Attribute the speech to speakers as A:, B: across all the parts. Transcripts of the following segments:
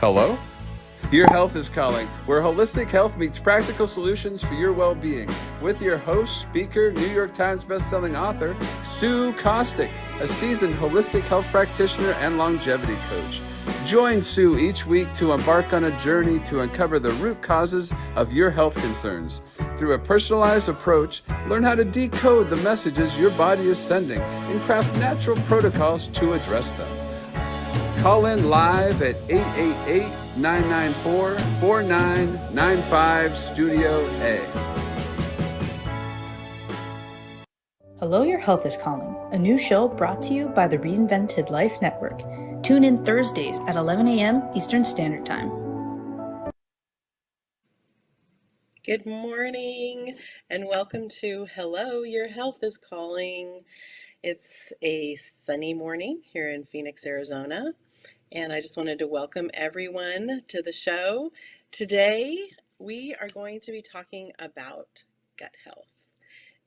A: Hello? Your Health is Calling, where holistic health meets practical solutions for your well-being. With your host, speaker, New York Times bestselling author, Sue Kostyk, a seasoned holistic health practitioner and longevity coach. Join Sue each week to embark on a journey to uncover the root causes of your health concerns. Through a personalized approach, learn how to decode the messages your body is sending and craft natural protocols to address them. Call in live at 888-994-4995 Studio A.
B: Hello, Your Health is Calling, a new show brought to you by the Reinvented Life Network. Tune in Thursdays at 11 a.m. Eastern Standard Time.
C: Good morning and welcome to Hello, Your Health is Calling. It's a sunny morning here in Phoenix, Arizona, and I just wanted to welcome everyone to the show. Today, we are going to be talking about gut health.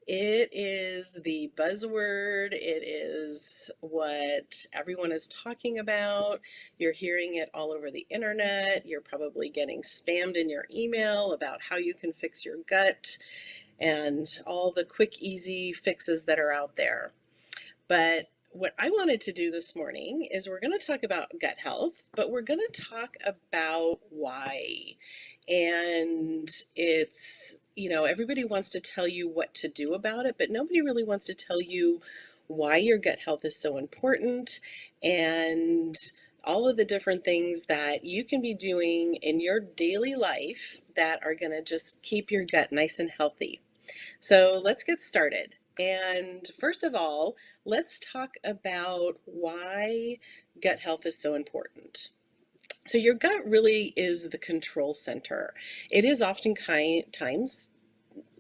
C: It is the buzzword. It is what everyone is talking about. You're hearing it all over the internet. You're probably getting spammed in your email about how you can fix your gut and all the quick, easy fixes that are out there. But what I wanted to do this morning is we're going to talk about gut health, but we're going to talk about why. And it's, everybody wants to tell you what to do about it, but nobody really wants to tell you why your gut health is so important and all of the different things that you can be doing in your daily life that are going to just keep your gut nice and healthy. So let's get started. And first of all, let's talk about why gut health is so important. So your gut really is the control center. It is oftentimes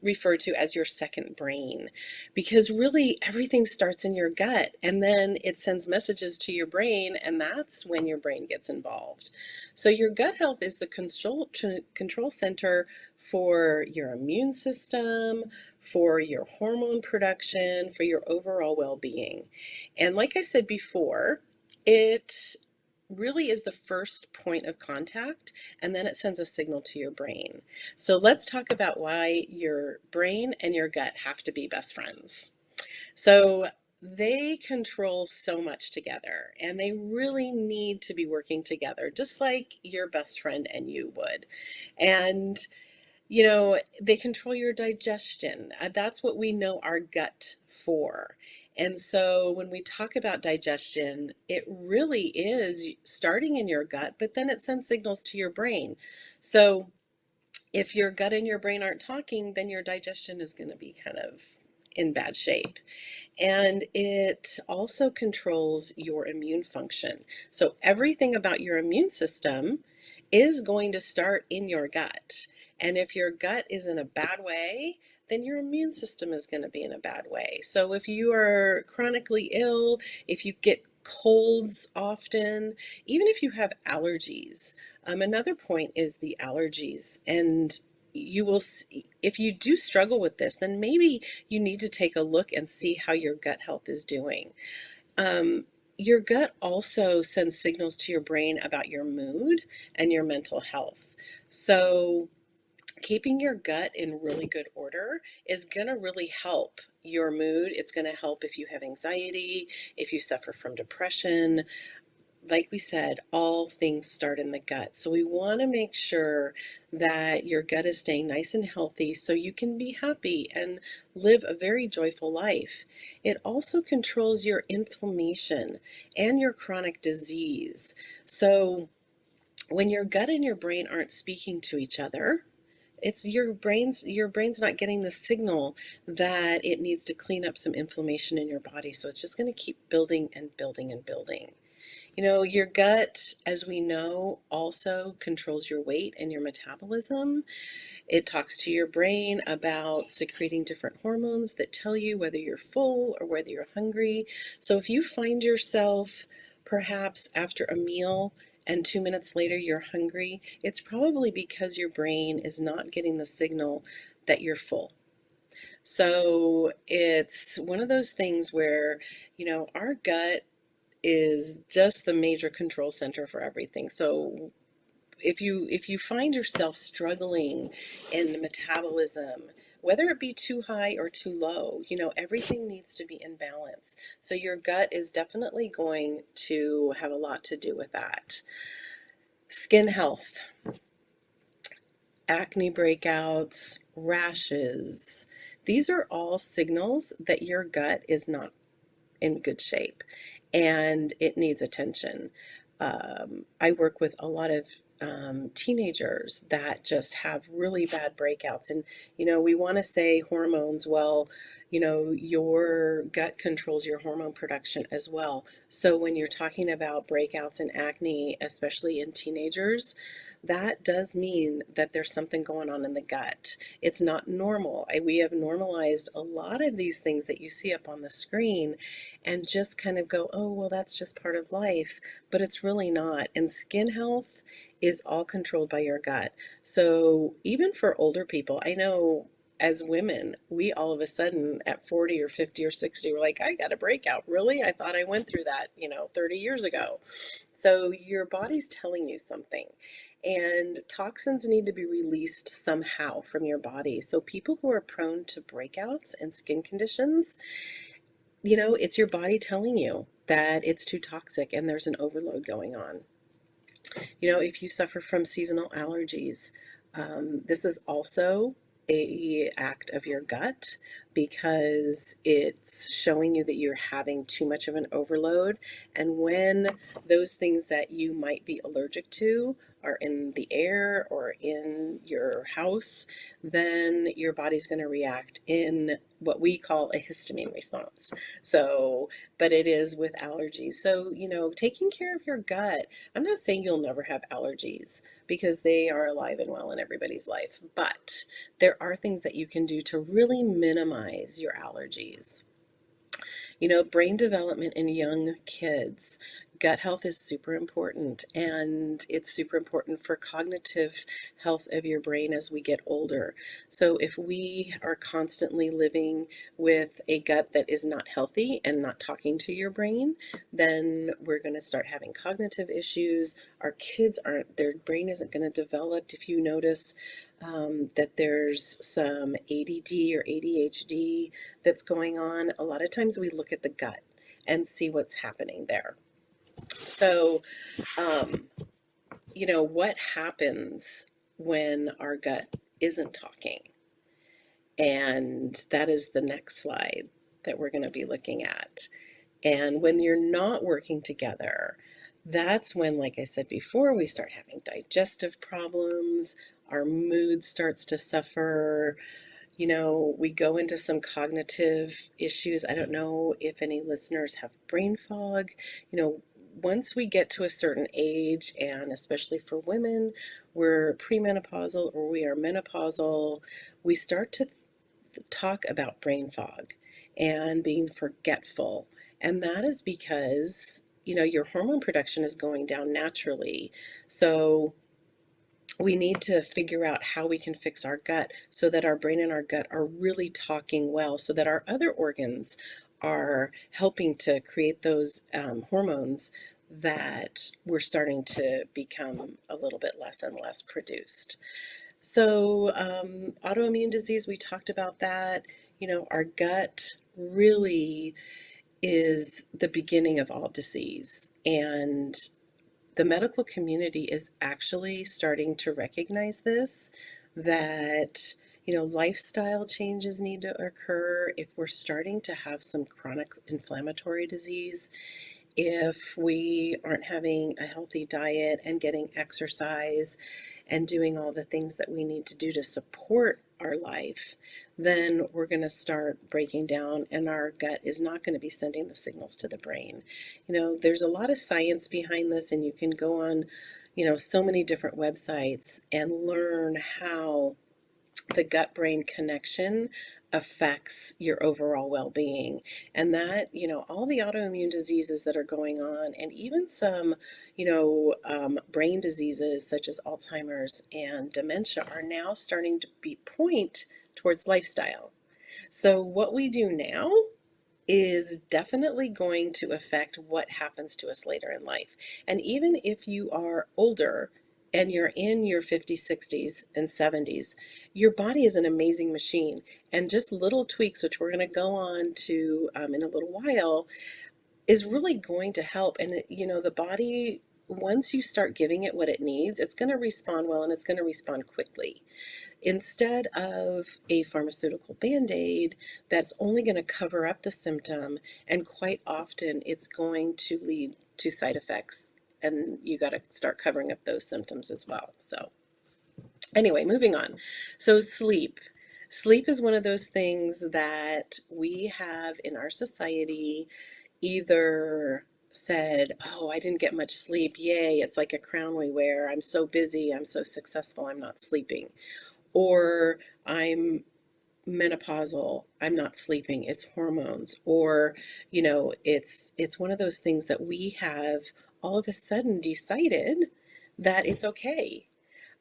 C: referred to as your second brain because really everything starts in your gut and then it sends messages to your brain, and that's when your brain gets involved. So your gut health is the control center for your immune system, for your hormone production, for your overall well-being. And like I said before, it really is the first point of contact, and then it sends a signal to your brain. So let's talk about why your brain and your gut have to be best friends. So they control so much together, and they really need to be working together, just like your best friend and you would. And they control your digestion. That's what we know our gut for. And so when we talk about digestion, it really is starting in your gut, but then it sends signals to your brain. So if your gut and your brain aren't talking, then your digestion is going to be kind of in bad shape. And it also controls your immune function. So everything about your immune system is going to start in your gut. And if your gut is in a bad way, then your immune system is going to be in a bad way. So if you are chronically ill, if you get colds often, even if you have allergies, another point is the allergies. And you will see, if you do struggle with this, then maybe you need to take a look and see how your gut health is doing. Your gut also sends signals to your brain about your mood and your mental health. So keeping your gut in really good order is going to really help your mood. It's going to help if you have anxiety, if you suffer from depression. Like we said, all things start in the gut. So we want to make sure that your gut is staying nice and healthy so you can be happy and live a very joyful life. It also controls your inflammation and your chronic disease. So when your gut and your brain aren't speaking to each other, it's your brain's not getting the signal that it needs to clean up some inflammation in your body. So it's just going to keep building and building and building. Your gut, as we know, also controls your weight and your metabolism. It talks to your brain about secreting different hormones that tell you whether you're full or whether you're hungry. So if you find yourself perhaps after a meal and 2 minutes later you're hungry, it's probably because your brain is not getting the signal that you're full. So it's one of those things where, our gut is just the major control center for everything. So if you find yourself struggling in metabolism, whether it be too high or too low, everything needs to be in balance. So your gut is definitely going to have a lot to do with that. Skin health, acne breakouts, rashes. These are all signals that your gut is not in good shape and it needs attention. I work with a lot of teenagers that just have really bad breakouts. And, we want to say hormones. Well, your gut controls your hormone production as well. So when you're talking about breakouts and acne, especially in teenagers, that does mean that there's something going on in the gut. It's not normal. We have normalized a lot of these things that you see up on the screen and just kind of go, oh, well, that's just part of life, but it's really not. And skin health is all controlled by your gut. So even for older people, I know as women, we all of a sudden at 40 or 50 or 60, we're like, I got a breakout. Really? I thought I went through that, 30 years ago. So your body's telling you something. And toxins need to be released somehow from your body. So people who are prone to breakouts and skin conditions, it's your body telling you that it's too toxic and there's an overload going on. If you suffer from seasonal allergies, this is also a act of your gut because it's showing you that you're having too much of an overload. And when those things that you might be allergic to are in the air or in your house, then your body's going to react in what we call a histamine response. So, but it is with allergies. So, taking care of your gut, I'm not saying you'll never have allergies because they are alive and well in everybody's life, but there are things that you can do to really minimize your allergies. Brain development in young kids, gut health is super important, and it's super important for cognitive health of your brain as we get older. So if we are constantly living with a gut that is not healthy and not talking to your brain, then we're going to start having cognitive issues. Our kids their brain isn't going to develop. If you notice that there's some ADD or ADHD that's going on, a lot of times we look at the gut and see what's happening there. So, what happens when our gut isn't talking? And that is the next slide that we're going to be looking at. And when you're not working together, that's when, like I said before, we start having digestive problems, our mood starts to suffer, we go into some cognitive issues. I don't know if any listeners have brain fog. Once we get to a certain age, and especially for women, we're premenopausal or we are menopausal, we start to talk about brain fog and being forgetful. And that is because, your hormone production is going down naturally. So we need to figure out how we can fix our gut so that our brain and our gut are really talking well, so that our other organs are helping to create those hormones that we're starting to become a little bit less and less produced. So autoimmune disease, we talked about that. Our gut really is the beginning of all disease. And the medical community is actually starting to recognize this, that lifestyle changes need to occur if we're starting to have some chronic inflammatory disease, if we aren't having a healthy diet and getting exercise and doing all the things that we need to do to support our life, then we're going to start breaking down and our gut is not going to be sending the signals to the brain. There's a lot of science behind this, and you can go on, so many different websites and learn how the gut-brain connection affects your overall well-being. And that, all the autoimmune diseases that are going on, and even some, brain diseases such as Alzheimer's and dementia are now starting to point towards lifestyle. So what we do now is definitely going to affect what happens to us later in life. And even if you are older and you're in your 50s, 60s, and 70s, your body is an amazing machine. And just little tweaks, which we're going to go on to in a little while, is really going to help. And, the body, once you start giving it what it needs, it's going to respond well and it's going to respond quickly. Instead of a pharmaceutical band-aid that's only going to cover up the symptom, and quite often it's going to lead to side effects. And you got to start covering up those symptoms as well. So anyway, moving on. So sleep. Sleep is one of those things that we have in our society either said, oh, I didn't get much sleep. Yay, it's like a crown we wear. I'm so busy. I'm so successful. I'm not sleeping. Or I'm menopausal, I'm not sleeping, it's hormones. Or it's one of those things that we have all of a sudden decided that it's okay.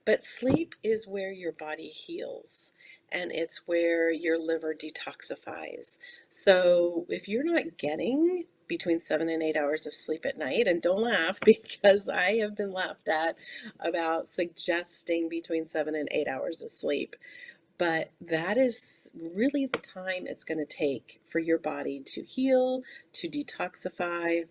C: But sleep is where your body heals, and it's where your liver detoxifies. So if you're not getting between 7 and 8 hours of sleep at night, and don't laugh because I have been laughed at about suggesting between 7 and 8 hours of sleep, but that is really the time it's going to take for your body to heal, to detoxify,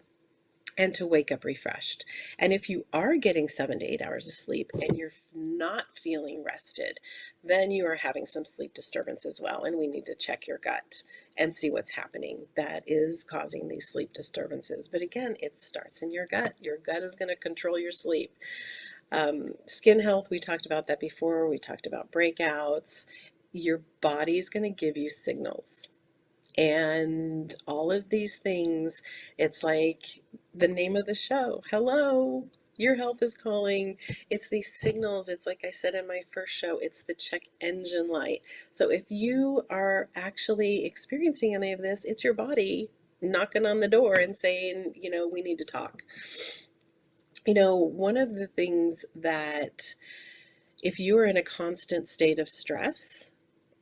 C: and to wake up refreshed. And if you are getting 7 to 8 hours of sleep and you're not feeling rested, then you are having some sleep disturbance as well. And we need to check your gut and see what's happening that is causing these sleep disturbances. But again, it starts in your gut. Your gut is going to control your sleep. Skin health, we talked about that before. We talked about breakouts. Your body's going to give you signals. And all of these things, it's like the name of the show. Hello, your health is calling. It's these signals. It's like I said in my first show, it's the check engine light. So if you are actually experiencing any of this, it's your body knocking on the door and saying, we need to talk. One of the things that if you are in a constant state of stress,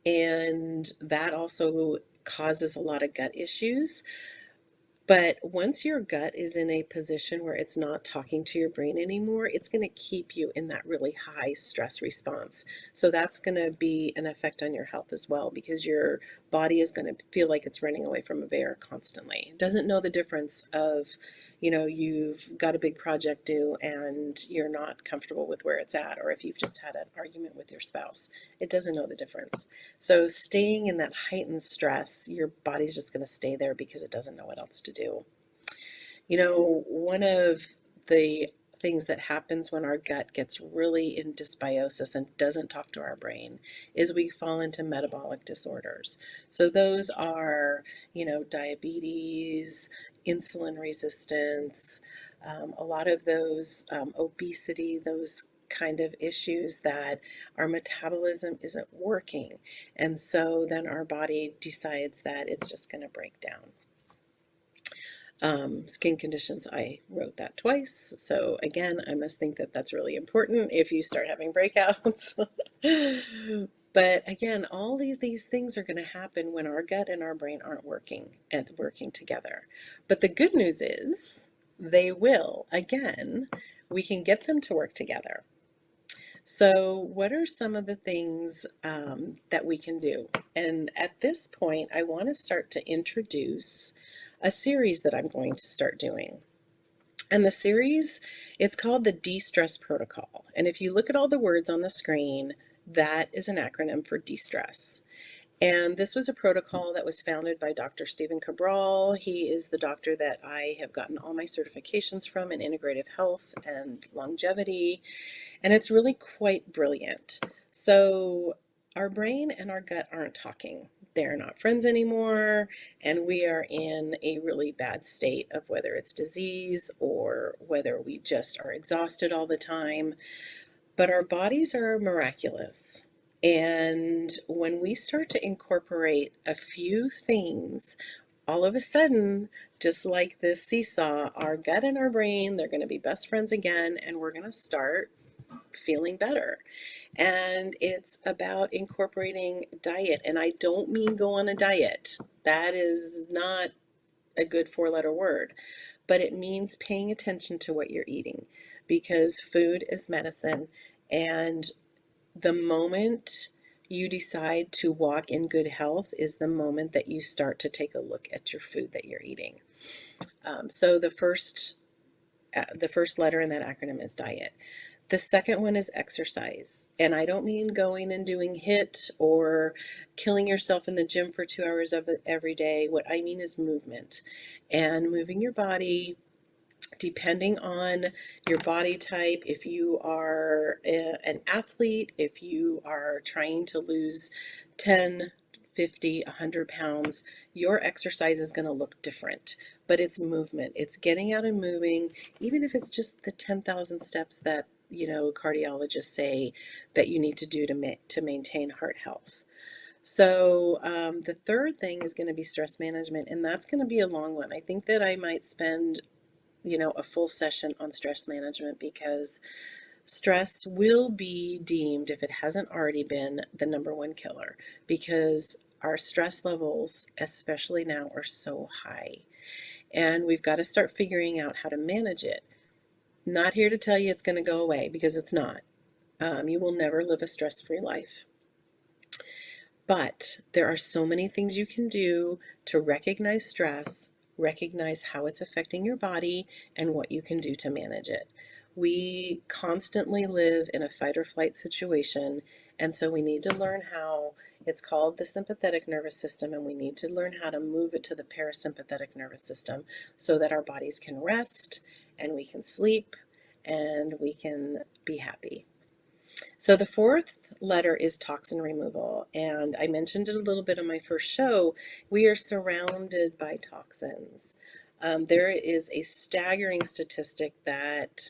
C: and that also causes a lot of gut issues. But once your gut is in a position where it's not talking to your brain anymore, it's going to keep you in that really high stress response. So that's going to be an effect on your health as well, because your body is going to feel like it's running away from a bear constantly. It doesn't know the difference of, you've got a big project due and you're not comfortable with where it's at, or if you've just had an argument with your spouse. It doesn't know the difference. So staying in that heightened stress, your body's just going to stay there because it doesn't know what else to do. One of the things that happens when our gut gets really in dysbiosis and doesn't talk to our brain is we fall into metabolic disorders. So those are, diabetes, insulin resistance, a lot of those obesity, those kind of issues that our metabolism isn't working. And so then our body decides that it's just going to break down. Skin conditions, I wrote that twice. So again, I must think that that's really important if you start having breakouts. But again, all these things are going to happen when our gut and our brain aren't working together. But the good news is they will. Again, we can get them to work together. So what are some of the things that we can do? And at this point, I want to start to introduce a series that I'm going to start doing. And the series, it's called the De-Stress Protocol. And if you look at all the words on the screen, that is an acronym for de-stress. And this was a protocol that was founded by Dr. Stephen Cabral. He is the doctor that I have gotten all my certifications from in integrative health and longevity. And it's really quite brilliant. So our brain and our gut aren't talking. They're not friends anymore, and we are in a really bad state of whether it's disease or whether we just are exhausted all the time. But our bodies are miraculous. And when we start to incorporate a few things, all of a sudden, just like this seesaw, our gut and our brain, they're going to be best friends again, and we're going to start feeling better. And it's about incorporating diet. And I don't mean go on a diet. That is not a good 4-letter word, but it means paying attention to what you're eating. because food is medicine. And the moment you decide to walk in good health is the moment that you start to take a look at your food that you're eating. So the first letter in that acronym is diet. The second one is exercise. And I don't mean going and doing HIIT or killing yourself in the gym for 2 hours of it every day. What I mean is movement and moving your body depending on your body type. If you are an athlete, if you are trying to lose 10, 50, 100 pounds, your exercise is going to look different. But it's movement. It's getting out and moving, even if it's just the 10,000 steps that cardiologists say that you need to do to maintain heart health. So the third thing is going to be stress management, and that's going to be a long one. I think that I might spend a full session on stress management, because stress will be deemed, if it hasn't already been, the number one killer, because our stress levels, especially now, are so high. And we've got to start figuring out how to manage it. Not here to tell you it's going to go away, because it's not. You will never live a stress-free life. But there are so many things you can do to recognize stress, recognize how it's affecting your body, and what you can do to manage it. We constantly live in a fight or flight situation, and so we need to learn how. It's called the sympathetic nervous system, and we need to learn how to move it to the parasympathetic nervous system so that our bodies can rest and we can sleep and we can be happy. So the fourth letter is toxin removal, and I mentioned it a little bit on my first show. We are surrounded by toxins. There is a staggering statistic that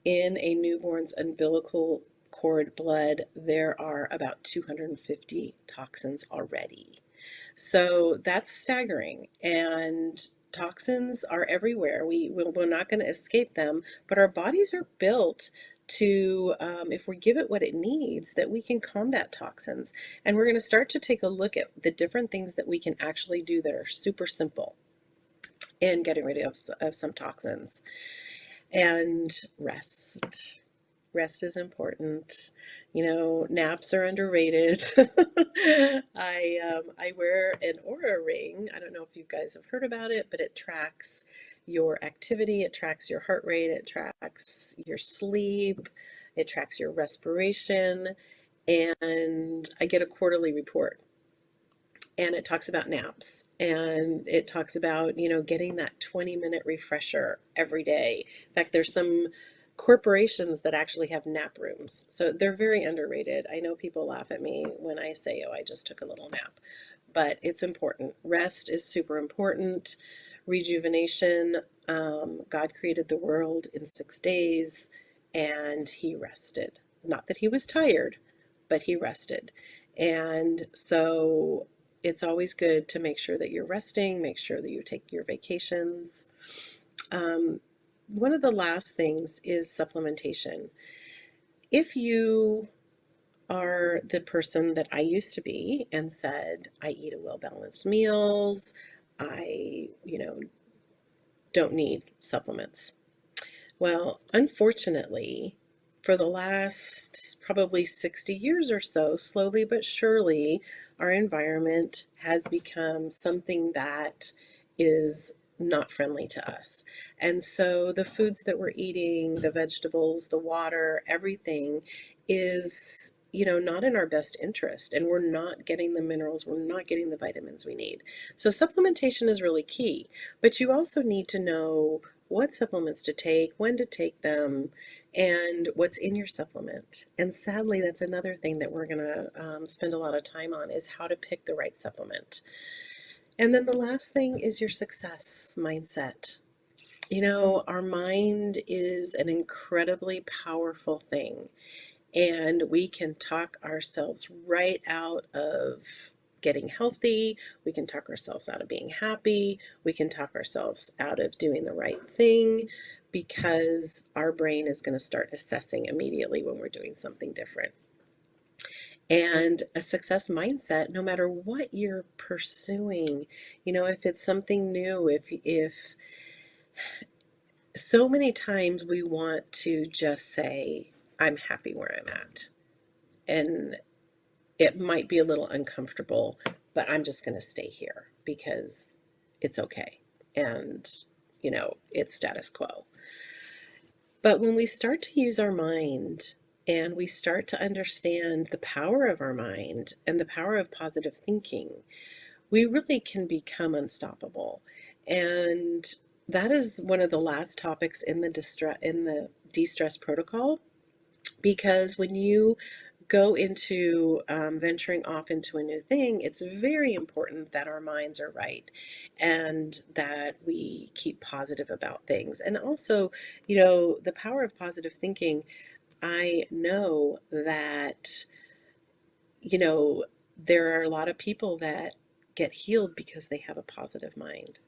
C: in a newborn's umbilical cord blood, there are about 250 toxins already. So that's staggering, and toxins are everywhere. We're not going to escape them, but our bodies are built to, if we give it what it needs, that we can combat toxins. And we're going to start to take a look at the different things that we can actually do that are super simple in getting rid of some toxins. And rest. Rest is important. Naps are underrated. I wear an Aura ring. I don't know if you guys have heard about it, but it tracks your activity, it tracks your heart rate, it tracks your sleep, it tracks your respiration, and I get a quarterly report. And it talks about naps, and it talks about, getting that 20-minute refresher every day. In fact, there's some corporations that actually have nap rooms. So they're very underrated. I know people laugh at me when I say, oh, I just took a little nap. But it's important. Rest is super important. Rejuvenation. God created the world in 6 days, and he rested. Not that he was tired, but he rested. And so it's always good to make sure that you're resting, make sure that you take your vacations. One of the last things is supplementation. If you are the person that I used to be and said, I eat a well-balanced meals, I, don't need supplements. Well, unfortunately, for the last probably 60 years or so, slowly but surely, our environment has become something that is not friendly to us. And so the foods that we're eating, the vegetables, the water, everything is, not in our best interest. And we're not getting the minerals, we're not getting the vitamins we need. So supplementation is really key. But you also need to know what supplements to take, when to take them, and what's in your supplement. And sadly, that's another thing that we're going to spend a lot of time on, is how to pick the right supplement. And then the last thing is your success mindset. Our mind is an incredibly powerful thing, and we can talk ourselves right out of getting healthy. We can talk ourselves out of being happy. We can talk ourselves out of doing the right thing, because our brain is going to start assessing immediately when we're doing something different. And a success mindset, no matter what you're pursuing, if it's something new, if so many times we want to just say, I'm happy where I'm at. And it might be a little uncomfortable, but I'm just going to stay here because it's okay. And, it's status quo. But when we start to use our mind and we start to understand the power of our mind and the power of positive thinking, we really can become unstoppable. And that is one of the last topics in the de-stress protocol, because when you go into venturing off into a new thing, it's very important that our minds are right and that we keep positive about things. And also, the power of positive thinking, I know that, there are a lot of people that get healed because they have a positive mind.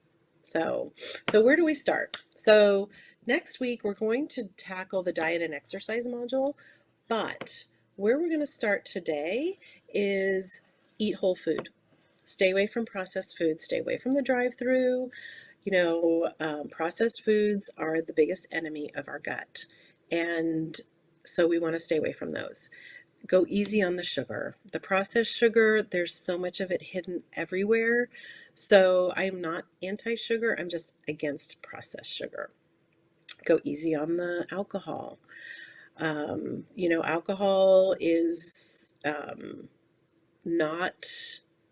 C: So where do we start? So next week, we're going to tackle the diet and exercise module, but where we're going to start today is eat whole food. Stay away from processed food. Stay away from the drive-through. Processed foods are the biggest enemy of our gut. And so we want to stay away from those. Go easy on the sugar. The processed sugar, there's so much of it hidden everywhere. So I'm not anti-sugar. I'm just against processed sugar. Go easy on the alcohol. Alcohol is not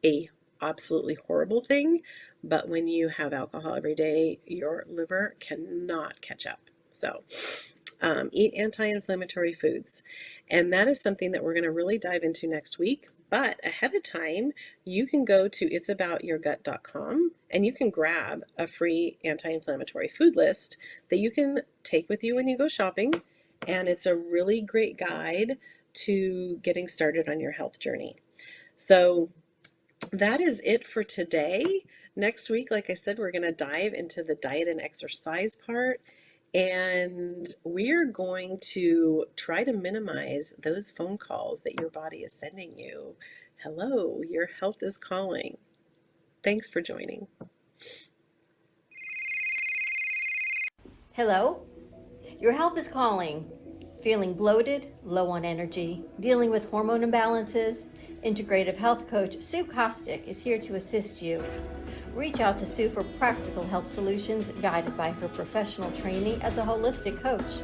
C: a absolutely horrible thing, but when you have alcohol every day, your liver cannot catch up. So eat anti-inflammatory foods. And that is something that we're going to really dive into next week. But ahead of time, you can go to it'saboutyourgut.com and you can grab a free anti-inflammatory food list that you can take with you when you go shopping. And it's a really great guide to getting started on your health journey. So that is it for today. Next week, like I said, we're going to dive into the diet and exercise part. And we're going to try to minimize those phone calls that your body is sending you. Hello, your health is calling. Thanks for joining.
D: Hello, your health is calling. Feeling bloated, low on energy, dealing with hormone imbalances? Integrative health coach Sue Kostyk is here to assist you. Reach out to Sue for practical health solutions guided by her professional training as a holistic coach.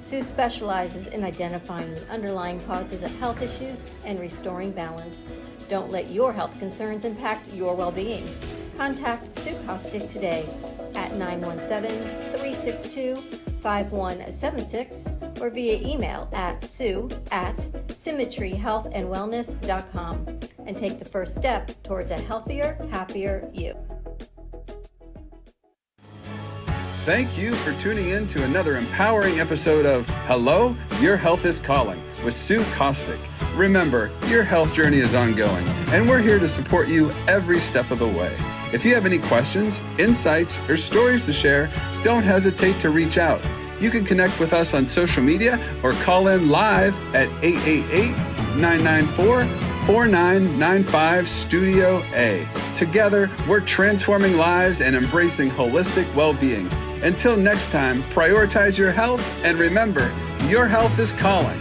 D: Sue specializes in identifying the underlying causes of health issues and restoring balance. Don't let your health concerns impact your well-being. Contact Sue Kostyk today at 917-362-5176 or via email at sue@symmetryhealthandwellness.com and take the first step towards a healthier, happier you.
A: Thank you for tuning in to another empowering episode of Hello, Your Health is Calling with Sue Kostyk. Remember, your health journey is ongoing, and we're here to support you every step of the way. If you have any questions, insights, or stories to share, don't hesitate to reach out. You can connect with us on social media or call in live at 888-994-4995 Studio A. Together, we're transforming lives and embracing holistic well-being. Until next time, prioritize your health and remember, your health is calling.